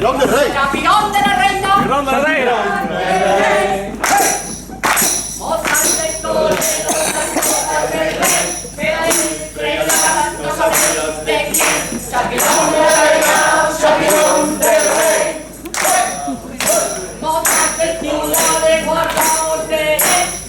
Chapirón del rey. Chapirón de la reina. Chapirón de la reina. Mozart de Toledo, Santo del rey. Pero estrella, no sabemos de quién. Chapirón de la reina, chapirón del rey. Mozart del culo de guardaos de él,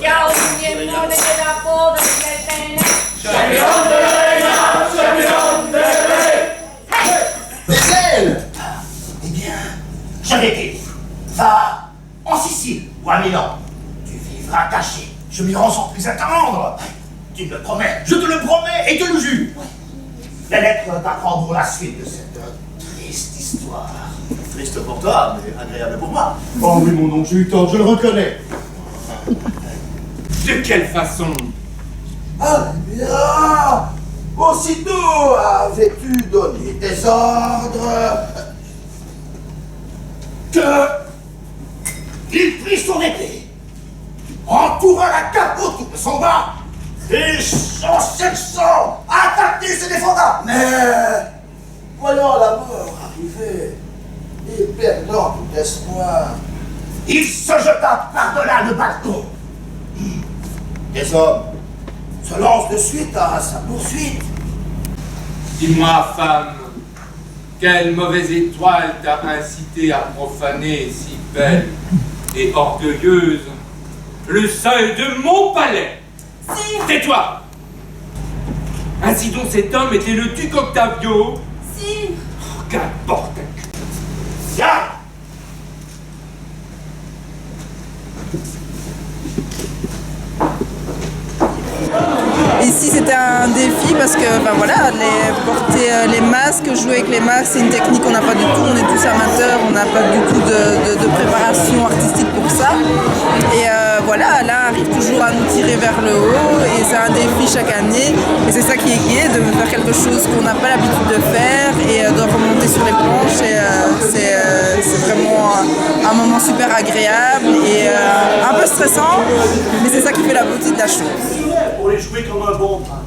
que aún bien no le queda poder detener. Chapirón de la reina, chapirón del rey. C'est elle. Eh bien, je l'ai dit. Va en Sicile ou à Milan. Tu vivras caché. Je m'y rends sans plus attendre. Tu me le promets. Je te le promets et te le jure. Les lettres t'apprendront la suite de cette triste histoire. Triste pour toi, mais agréable pour moi. Oh oui, mon oncle, j'ai eu tort, je le reconnais. De quelle façon? Ah bien. Aussitôt avais-tu donné des ordres que il prit son épée, entoura la capote de son bas et sans cessant attaquer se défendra. Mais voyant la mort arriver et perdant tout espoir, il se jeta par-delà le balcon. Des hommes se lancent de suite à sa poursuite. Dis-moi, femme, quelle mauvaise étoile t'a incité à profaner si belle et orgueilleuse le seuil de mon palais? Sire. Tais-toi! Ainsi donc cet homme était le duc Octavio? Sire. Oh, qu'importe! Viens. Ici c'était un défi parce que voilà, porter les masques, jouer avec les masques, c'est une technique qu'on n'a pas du tout, on est tous amateurs, on n'a pas du tout de préparation artistique pour ça. Et voilà, Alain arrive toujours à nous tirer vers le haut et c'est un défi chaque année. Et c'est ça qui est gai, de faire quelque chose qu'on n'a pas l'habitude de faire et de remonter sur les planches. Et c'est vraiment un moment super agréable et un peu stressant, mais c'est ça qui fait la beauté de la chose. Pour les jouer comme un bon bras.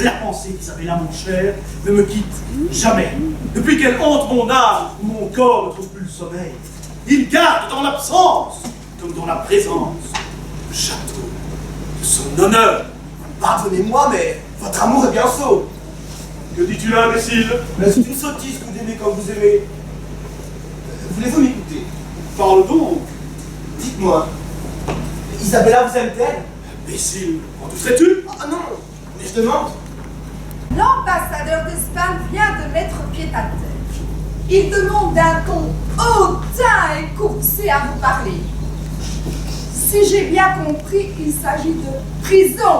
La pensée qu'Isabella, mon cher, ne me quitte jamais. Depuis qu'elle hante mon âme, mon corps ne trouve plus le sommeil. Il garde dans l'absence, comme dans la présence, le château de son honneur. Pardonnez-moi, mais votre amour est bien sot. Que dis-tu là, imbécile? Mais c'est une sottise que d'aimer comme vous aimez. Voulez-vous m'écouter? Parle donc. Dites-moi, Isabella vous aime-t-elle? Imbécile, en tout serais-tu? Ah non, mais je demande. L'ambassadeur d'Espagne vient de mettre pied à terre. Il demande d'un ton hautain et courtisé à vous parler. Si j'ai bien compris, il s'agit de prison.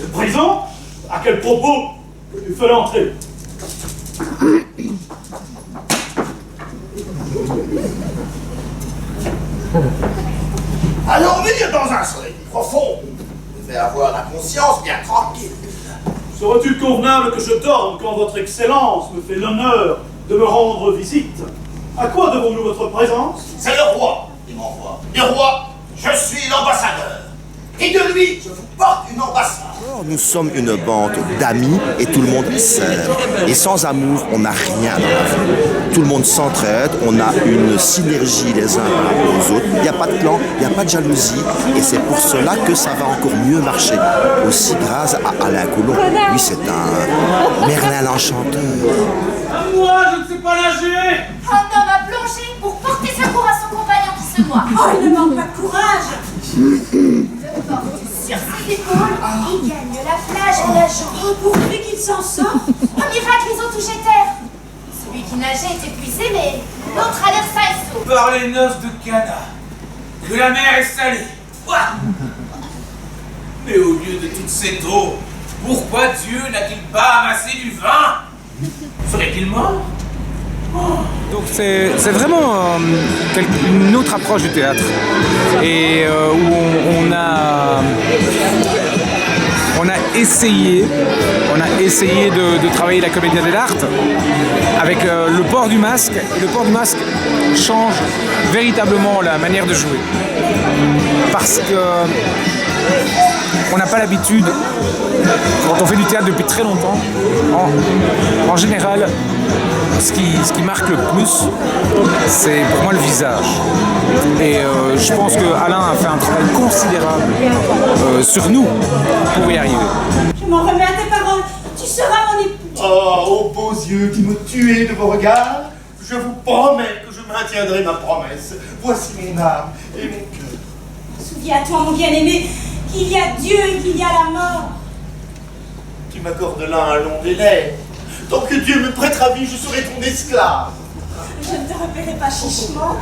De prison? À quel propos? Tu fais l'entrée. Allons-y dans un soleil profond. Vous devez avoir la conscience bien tranquille. Serait-il convenable que je dorme quand votre excellence me fait l'honneur de me rendre visite? À quoi devons-nous votre présence? C'est le roi qui m'envoie. Le roi, je suis l'ambassadeur. Et de lui, je vous porte une ambassade. Nous sommes une bande d'amis et tout le monde s'aime. Et sans amour, on n'a rien dans la vie. Tout le monde s'entraide, on a une synergie les uns par rapport aux autres. Il n'y a pas de clan, il n'y a pas de jalousie. Et c'est pour cela que ça va encore mieux marcher. Aussi grâce à Alain Colomb. Lui, c'est un Merlin l'Enchanteur. Moi, je ne sais pas nager! Un homme a plongé pour porter secours à son compagnon qui se noie. Oh, il ne manque pas de courage. Le porte sur ses épaules et gagne la plage en nageant. Oh, pourvu qu'il s'en sort. Au miracle, ils ont touché terre. Celui qui nageait est épuisé, mais l'autre a l'air sain et sauf. Par les noces de Cana, que la mer est salée. Ouah. Mais au lieu de toute cette eau, pourquoi Dieu n'a-t-il pas amassé du vin? Serait-il mort? Donc c'est vraiment une autre approche du théâtre et où on a essayé de travailler la comédia dell'arte avec le port du masque, et le port du masque change véritablement la manière de jouer parce que on n'a pas l'habitude, quand on fait du théâtre depuis très longtemps, en général ce qui marque le plus, c'est pour moi le visage. Et je pense que Alain a fait un travail considérable sur nous pour y arriver. Je m'en remets à tes paroles. Tu seras mon époux. Oh, aux beaux yeux qui me tuaient de vos regards, je vous promets que je maintiendrai ma promesse. Voici mon âme et mon cœur. Souviens-toi, mon bien-aimé, qu'il y a Dieu et qu'il y a la mort. Tu m'accordes là un long délai. Tant que Dieu me prêtera vie, je serai ton esclave. Je ne te repérerai pas chichement.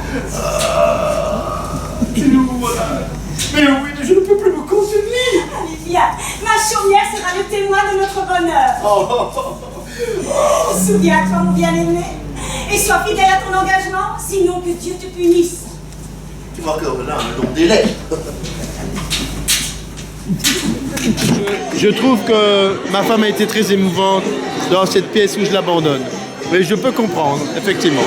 Mais oui, je ne peux plus me contenir. Olivia, ma chaumière sera le témoin de notre bonheur. Souviens-toi, mon bien-aimé, et sois fidèle à ton engagement, sinon que Dieu te punisse. Tu m'accordes là un long délai. Je trouve que ma femme a été très émouvante dans cette pièce où je l'abandonne. Mais je peux comprendre, effectivement.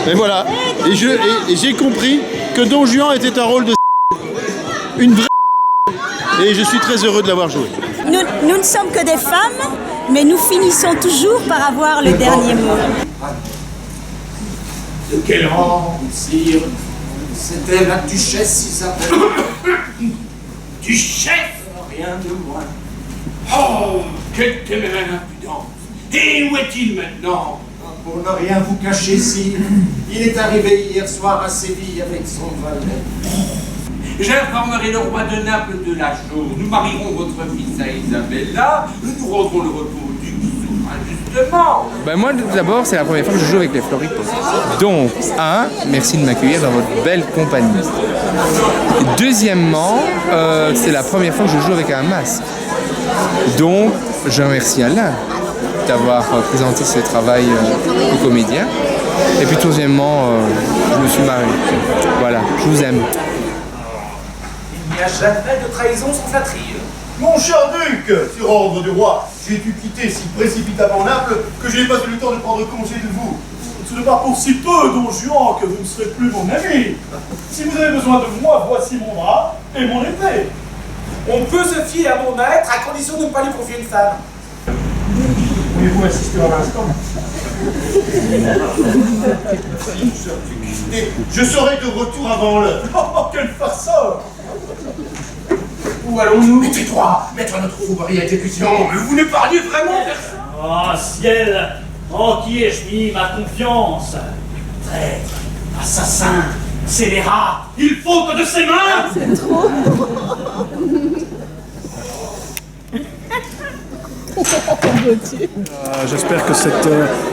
Mais voilà. Et j'ai compris que Don Juan était un rôle de une vraie et je suis très heureux de l'avoir joué. Nous ne sommes que des femmes, mais nous finissons toujours par avoir le dernier mot. De quel rang, sire? C'était la duchesse Isabelle. Duchesse? Rien de moins. Oh, quelle téméraire impudence! Et où est-il maintenant? Pour ne rien vous cacher, sire, il est arrivé hier soir à Séville avec son valet. J'informerai le roi de Naples de la chose. Nous marierons votre fils à Isabella. Nous rendrons le repos au duc souverain, justement. Ben moi, d'abord, c'est la première fois que je joue avec les Floricots. Donc, merci de m'accueillir dans votre belle compagnie. Deuxièmement, c'est la première fois que je joue avec un masque. Donc, je remercie Alain d'avoir présenté ce travail aux comédiens. Et puis, troisièmement, je me suis marié. Voilà, je vous aime. Il n'y a jamais de trahison sans flatterie. Mon cher duc, sur ordre du roi, j'ai dû quitter si précipitamment Naples que je n'ai pas eu le temps de prendre congé de vous. Ce n'est pas pour si peu, Don Juan, que vous ne serez plus mon ami. Si vous avez besoin de moi, voici mon bras et mon épée. On peut se fier à mon maître à condition de ne pas lui confier une femme. Pouvez-vous insister un instant? Je serai de retour avant l'heure. Oh, quel farceur! Où allons-nous? Tais-toi, mettre notre fourberie à exécution. Mais vous ne parliez vraiment personne. Ah, ciel, en qui ai-je mis ma confiance? Traître, assassin, scélérat, il faut que de ses mains. C'est trop. J'espère que cette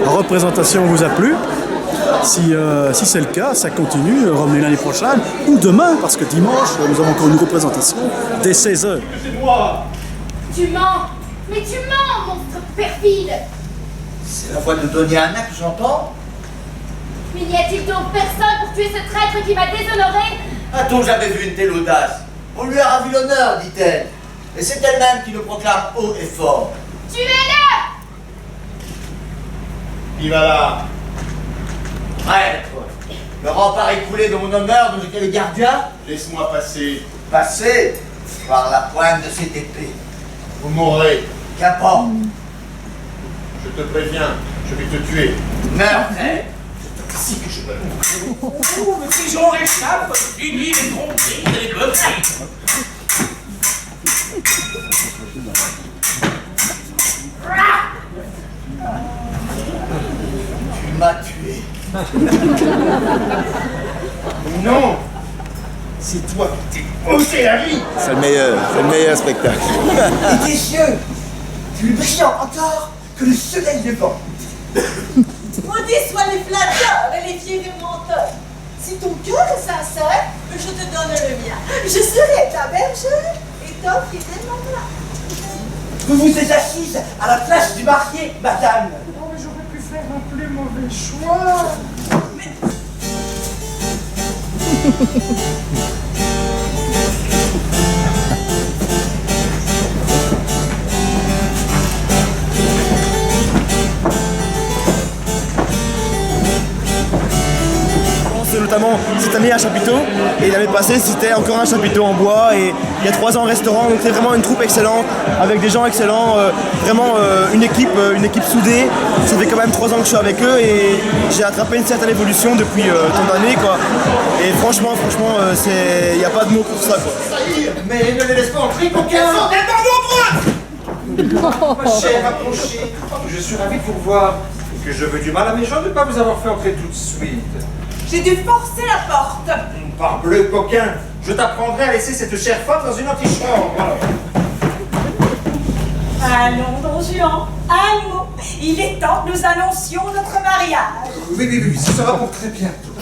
représentation vous a plu. Si c'est le cas, ça continue. Revenez l'année prochaine ou demain, parce que dimanche, nous avons encore une représentation dès 16h. Tu mens. Mais tu mens, monstre perfide. C'est la voix de Doña Anna que j'entends. Mais n'y a-t-il donc personne pour tuer ce traître qui m'a déshonoré? A-t-on jamais vu une telle audace? On lui a ravi l'honneur, dit-elle. Et c'est elle-même qui le proclame haut et fort. Tuez-le! Il va là. Prêtre, le rempart écroulé de mon honneur dont j'étais le gardien. Laisse-moi passer. Passer? Par la pointe de cette épée. Vous mourrez. Qu'importe. Je te préviens, je vais te tuer. Meurs, frère. C'est ainsi que je meurs. Oh, mais si j'en réchappe, fini les tromperies et les beuveries. Tu m'as tué. Non. C'est toi qui t'es ôté la vie. C'est le meilleur spectacle. Et tes yeux, plus brillants encore que le soleil levant. Maudits soient les flatteurs et les fiers menteurs. Si ton cœur est sincère, je te donne le mien. Je serai ta bergère et ton fidèle plat. Vous vous êtes assise à la place du marié, madame. Oh, mais j'aurais pu faire un plus mauvais choix. C'est le notamment cette année à chapiteau, et l'année passée c'était encore un chapiteau en bois, et il y a 3 ans restaurant, donc c'est vraiment une troupe excellente, avec des gens excellents, vraiment une équipe soudée. Ça fait quand même 3 ans que je suis avec eux, et j'ai attrapé une certaine évolution depuis tant d'années, quoi. Et franchement, il n'y a pas de mots pour ça, quoi. Mais ne les laisse pas entrer, coquin! Ils sont tellement nombreux! Ma chère, approchez. Je suis ravi de vous revoir. Et que je veux du mal à mes gens de ne pas vous avoir fait entrer tout de suite. J'ai dû forcer la porte. Parbleu, coquin. Je t'apprendrai à laisser cette chère femme dans une antichambre. Allons, Don Juan, allons. Il est temps que nous annoncions notre mariage. Oui, ça sera pour très bientôt.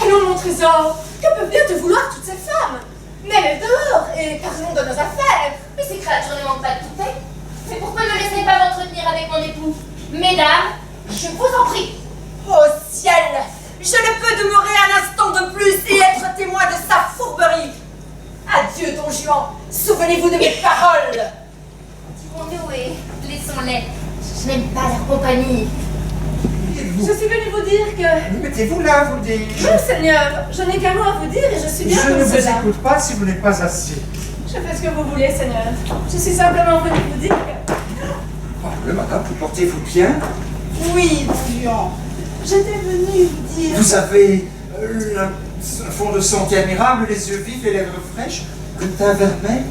Allons, mon trésor. Que peuvent bien te vouloir toutes ces femmes? Mets-les dehors et parlons de nos affaires. Mais ces créatures ne manquent pas de toupet. Mais pourquoi ne laissez pas m'entretenir avec mon époux? Mesdames, je vous en prie. Ô ciel, je ne peux demeurer un instant de plus et être témoin de sa fourberie. Adieu, Don Juan. Souvenez-vous de mes paroles. Dirons-nous et laissons-les. Je n'aime pas leur compagnie. Je suis venue vous dire que... Mettez-vous là, vous dites. Non, Seigneur, je n'ai qu'un mot à vous dire et je suis bien Je comme ne vous cela. écoute pas si vous n'êtes pas assis. Je fais ce que vous voulez, Seigneur. Je suis simplement venue vous dire que... Parbleu, madame, vous portez-vous bien? Oui, Don Juan. J'étais venue vous dire... Vous avez un fond de santé admirable, les yeux vifs, les lèvres fraîches, le teint vermeil.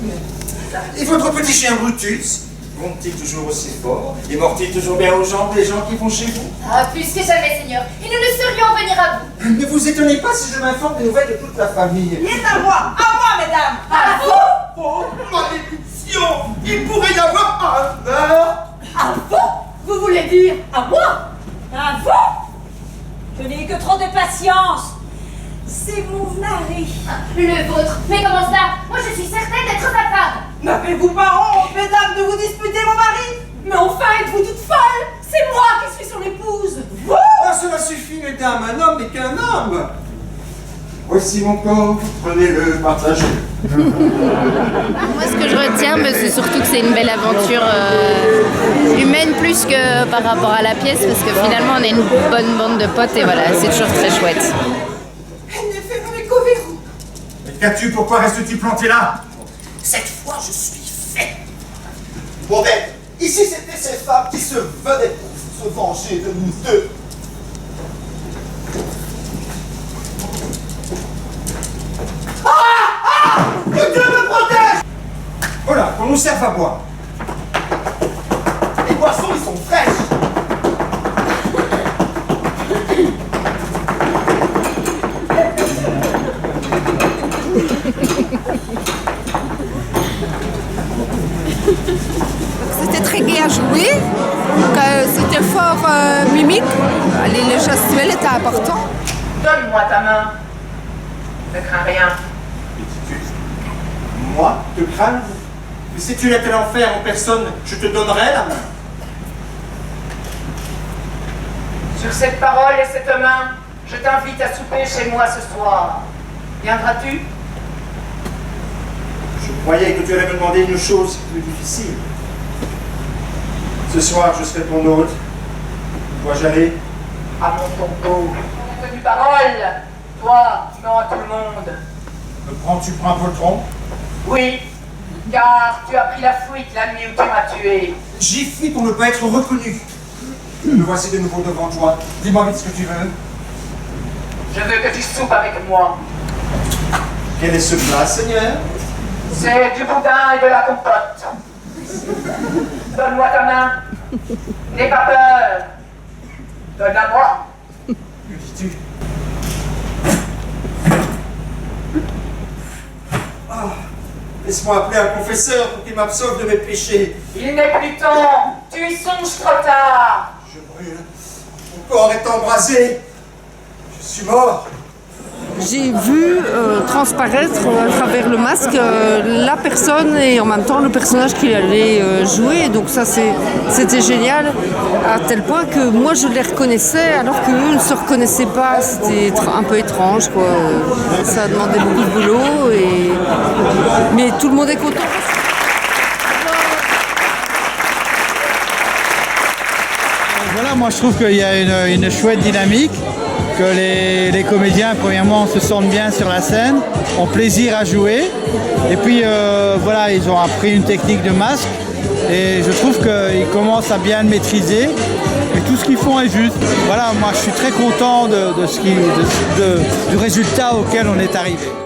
Et votre petit chien Brutus, gronde-t-il toujours aussi fort? Et mord-il toujours bien aux jambes des gens qui vont chez vous? Ah, plus que jamais, Seigneur. Et nous ne saurions en venir à vous. Ne vous étonnez pas si je m'informe des nouvelles de toute la famille. Il est à moi, mesdames. À vous? Oh, malédiction! Il pourrait y avoir un meurtre! À vous? Vous voulez dire à moi? À vous? Je n'ai que trop de patience. C'est mon mari. Le vôtre. Mais comment ça? Moi, je suis certaine d'être sa femme. N'avez-vous pas honte, mesdames, de vous disputer mon mari? Mais enfin, êtes-vous toute folle? C'est moi qui suis son épouse. Vous? Ah, cela suffit, mesdames, un homme n'est qu'un homme. Voici mon corps, prenez-le, partagez. Moi, ce que je retiens, c'est surtout que c'est une belle aventure humaine plus que par rapport à la pièce, parce que finalement, on est une bonne bande de potes et voilà, c'est toujours très chouette. Elle n'est fermée qu'au verrou. Mais qu'as-tu? Pourquoi restes-tu planté là? Cette fois, je suis fait. Bon, ben, ici, c'était ces femmes qui se venaient pour se venger de nous deux. Que Dieu me protège! Voilà, qu'on nous serve à boire. Les boissons, ils sont fraîches. C'était très gai à jouer, c'était fort mimique, les gestuels étaient importants. Donne-moi ta main. Ne crains rien. Moi, te craindre? Mais si tu l'étais l'enfer en personne, je te donnerais la main. Sur cette parole et cette main, je t'invite à souper chez moi ce soir. Viendras-tu? Je croyais que tu allais me demander une chose plus difficile. Ce soir, je serai ton hôte. Dois-je aller? À mon tombeau. On a tenu parole. Toi, non à tout le monde. Me prends-tu pour un poltron? Oui, car tu as pris la fuite la nuit où tu m'as tué. J'y fuis pour ne pas être reconnu. Me voici de nouveau devant toi. Dis-moi vite ce que tu veux. Je veux que tu soupes avec moi. Quel est ce plat, Seigneur? C'est du boudin et de la compote. Donne-moi ta main. N'aie pas peur. Donne-la-moi. Que dis-tu? Ah, laisse-moi appeler un confesseur pour qu'il m'absolve de mes péchés. Il n'est plus temps. Tu y songes trop tard. Je brûle. Mon corps est embrasé. Je suis mort. J'ai vu transparaître à travers le masque la personne et en même temps le personnage qu'il allait jouer. Donc ça c'était génial à tel point que moi je les reconnaissais alors qu'eux ne se reconnaissaient pas. C'était un peu étrange quoi. Ça demandait beaucoup de boulot mais tout le monde est content. Voilà, moi je trouve qu'il y a une chouette dynamique. que les comédiens, premièrement, se sentent bien sur la scène, ont plaisir à jouer. Et puis, voilà, ils ont appris une technique de masque. Et je trouve qu'ils commencent à bien le maîtriser. Et tout ce qu'ils font est juste. Voilà, moi, je suis très content du résultat auquel on est arrivé.